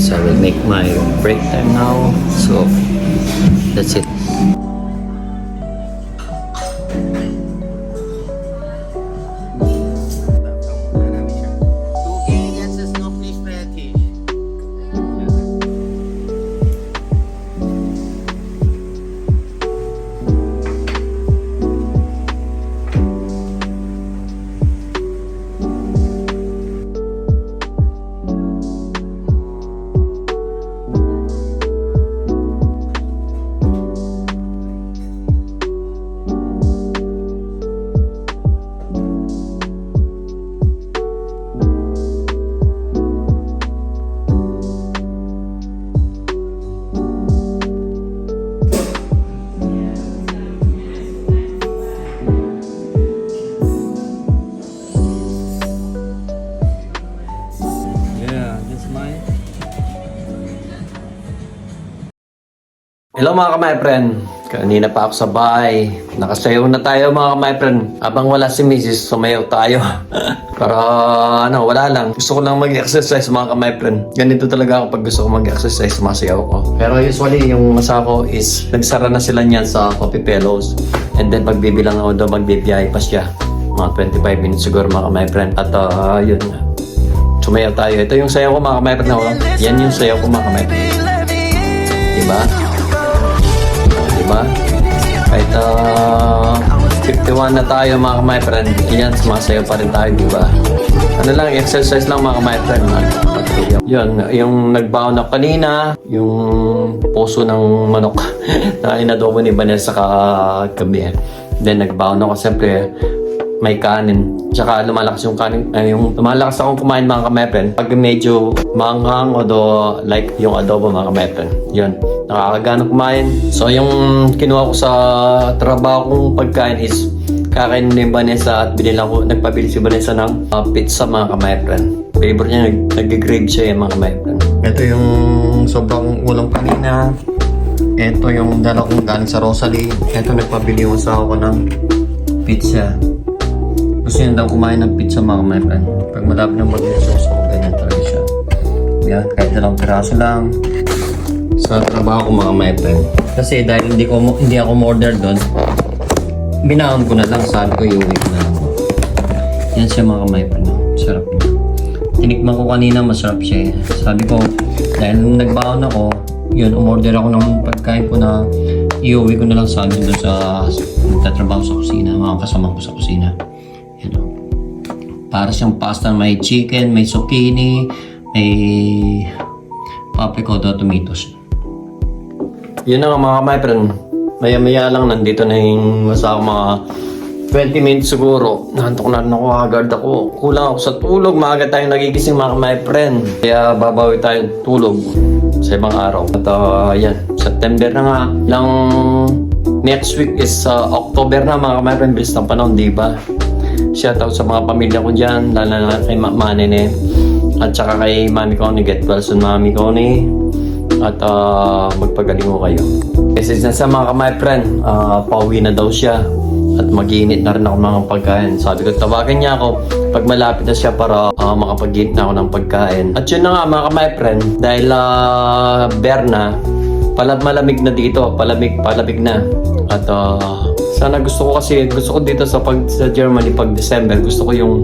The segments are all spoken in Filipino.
So I will make my break time now. So that's it. Hello mga ka-my friend, kanina pa ako sa bahay. Nakasayaw na tayo mga ka-my friend. Abang wala si Mrs. sumayaw tayo. Para wala lang. Gusto ko lang mag-exercise mga ka-my friend. Ganito talaga ako pag gusto ko mag-exercise, sumasayaw ko. Pero usually yung masa ko is nagsara na sila niyan sa Coffee Fellows. And then pagbibilang ako doon, magbibiyahe pa siya. Mga 25 minutes siguro mga ka-my friend. At yun, sumayaw tayo. Ito yung sayaw ko mga ka-my friend. Yan yung sayaw ko mga ka-my friend. Diba? Kahit 51 na tayo mga my friend, yan, sumasayaw pa rin tayo, diba? Ano lang, exercise lang mga my friend. Yun, yung nagbaon na kanina, yung puso ng manok na inadobo ni Vanessa kagabi. Then nagbaon ako, siyempre, may kanin. Tsaka lumalakas yung kanin, yung lumalakas akong kumain mga ka-my-friend. Pag medyo manghang o like yung adobo mga ka-my-friend. Yun, nakakagana kumain. So yung kinuha ko sa trabaho kong pagkain is kakain ni Vanessa at nagpabili si Vanessa ng pizza mga ka-my-friend. Favorite niya, nag-grave siya yung mga ka-my-friend. Ito yung sobrang ulam kanina. Ito yung dala kong galing sa Rosalie. Ito nagpabili yung asawa ko ng pizza. Gusto niya daw kumain ng pizza mga my friend. Pag malapit ng mag-sauce ko, ganyan talaga siya. Yan, kahit dalawang piraso lang. Sa trabaho ko mga my friend. Kasi dahil hindi ako order doon, binaon ko na lang, saan ko iuwi ko na lang. Yan siya mga my friend. Sarap niya. Tinikman ko kanina, masarap siya. Sabi ko, dahil nung nagbaon ako, yun, umorder ako ng pagkain ko na iuwi ko na lang sa amin doon sa nagtatrabaho sa kusina, mga kasama ko sa kusina. You know, para siyang pasta, may chicken, may zucchini, may paprika, tomatoes. Yun na nga mga my friend. Maya-maya lang nandito na yung masa mga 20 minutes siguro. Nahantok na rin ako, agad ako. Kulang ako sa tulog. Maaga tayong nagigising mga my friend. Kaya babawi tayo tulog sa ibang araw. At yan, September na nga. Lang next week is October na mga my friend. Bilis ng panahon, di ba? Shoutout sa mga pamilya ko dyan, lalo na kay Manene at saka kay Mami Connie. Get well soon Mami Connie at magpagaling ko kayo. Message na sa mga my friend, pauwi na daw siya at mag-iinit na rin ako mga pagkain. Sabi ko, tawagan niya ako pag malapit na siya para makapag-iinit na ako ng pagkain. At yun na nga mga my friend, dahil Berna, malamig na dito, palamig na. At sana gusto ko dito sa Germany pag December, gusto ko yung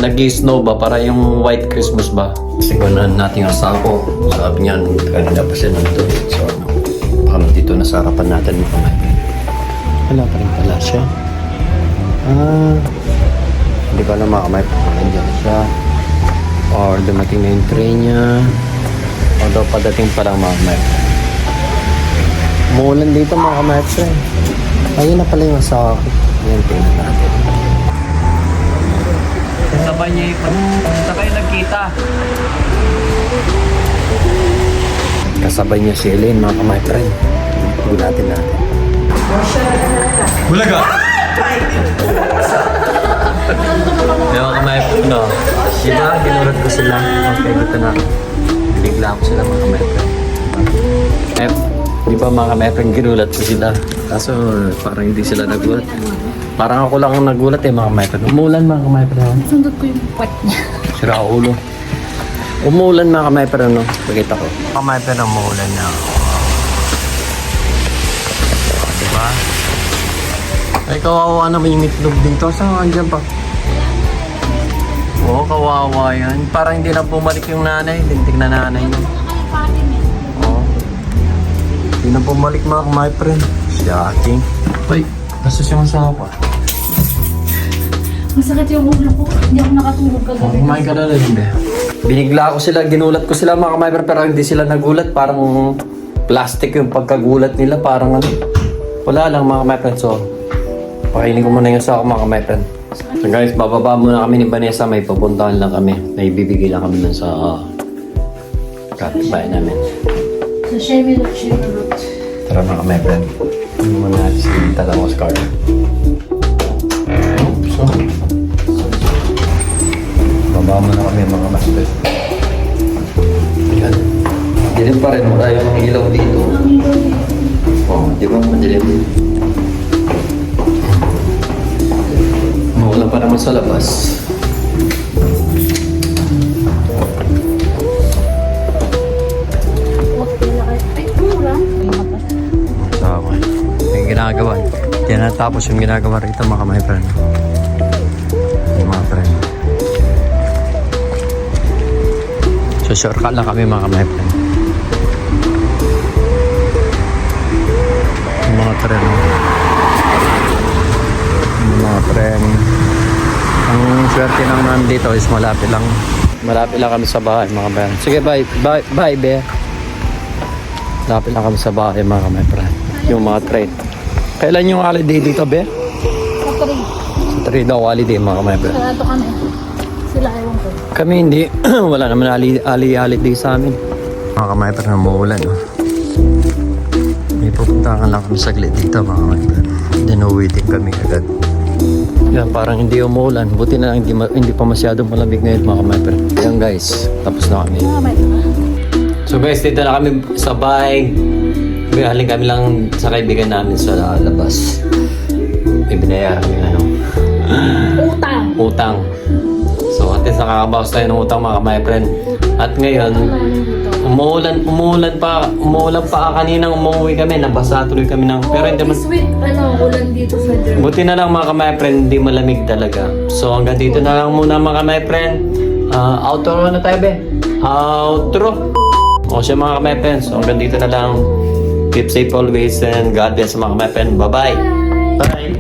nag-snow ba, para yung white Christmas ba. Kasi kung natin ang sako, sabi niya, kanina pa siya nandun. So baka dito na sa harapan natin mga kamay. Wala pa rin pala siya. Hindi ko alam mga kamay kung nandiyan siya or dumating na yung train niya o daw padating pa lang mga kamay. Umuulan dito mga kamay. Ayun na pala yung asawa ko. Ayan, tingnan natin. Sabay niya sabay nagkita. Kasabay niya si Elaine, mga kamay friend. Gulatin natin. Bulaga! Yung mga kamay friend, no? Diba, ginurat ko sila. Okay, dito na. Binigla ko sila mga kamay friend. Di ba mga kamay friend, ginulat ko sila. Kaso parang hindi sila nagulat. Parang ako lang ang nagulat mga kamay friend. Umulan mga kamay friend. Sundot ko yung puwet niya. Sira ulo. Umuulan mga kamay pero no. Pakita ko. Kamay pero umuulan na. Diba? Ay kawawa naman yung itlog dito. Saan dyan pa? Oo, kawawa yan. Parang hindi na bumalik yung nanay. Lintik na nanay niya. Oo. Hindi na bumalik mga kamay friend. Shocking. Wait, nasus yung asawa ko. Masakit yung ulo ko. Hindi ako nakatulog kagabi. Kumain ka na rin, hindi. Binigla ko sila, ginulat ko sila mga kamay pero hindi sila nagulat. Parang plastic yung pagkagulat nila. Parang ano. Wala lang mga kamay friend. So, pakainin ko muna yung asawa ko mga kamay friend. So guys, bababa muna kami ni Vanessa. May pupuntahan lang kami. May bibigay lang kami dun sa kapitbahay namin. So, Shemi Root. Tara mga kamay friend. Hindi mo na natin si Tatang Oscar. So, baba muna kami mga kamay friend. Yan. Dilim pa rin. Wala yung ilaw dito. Oh, di ba? Madilim. Wala pa naman sa labas. Tama. Yung ginagawa. Yan natapos yung ginagawa rito mga my friend. Yung mga friend. So shortcut lang kami mga my friend. Yung mga friend. Yung mga friend. Ang swerte nang nandito is malapit lang. Malapit lang kami sa bahay mga friend. Sige bye. Bye be. Malapit lang kami sa bahay mga my friend. Yung mga train. Kailan yung holiday dito be? Sa 3 daw holiday mga my friend. Kaya ito kami. Sila ewan ko. Kami hindi. Wala naman holiday sa amin. Mga kamay friend umuulan. Oh. May pupuntahan lang kami saglit dito mga kamay friend. Then waiting kami agad. Yan, parang hindi umuulan. Buti na lang hindi pa masyadong malamig ngayon mga kamay friend. Yan guys, tapos na kami. So guys, dito na kami sa bahay. Galing kami lang sa kaibigan namin sa labas. May binayaran kami ano. Utang. So at least nakakabawas tayo ng utang mga my friend. At ngayon, umuulan pa kaninang umuwi kami. Nabasa tuloy kami ng... Pero hindi This week, ulan dito sa Germany. Buti na lang mga my friend, hindi malamig talaga. So hanggang dito na lang muna mga my friend. Outro na tayo be. Outro. O siya mga my friends. So hanggang dito na lang. Keep safe always and God bless mga my friend. Bye-bye. Bye.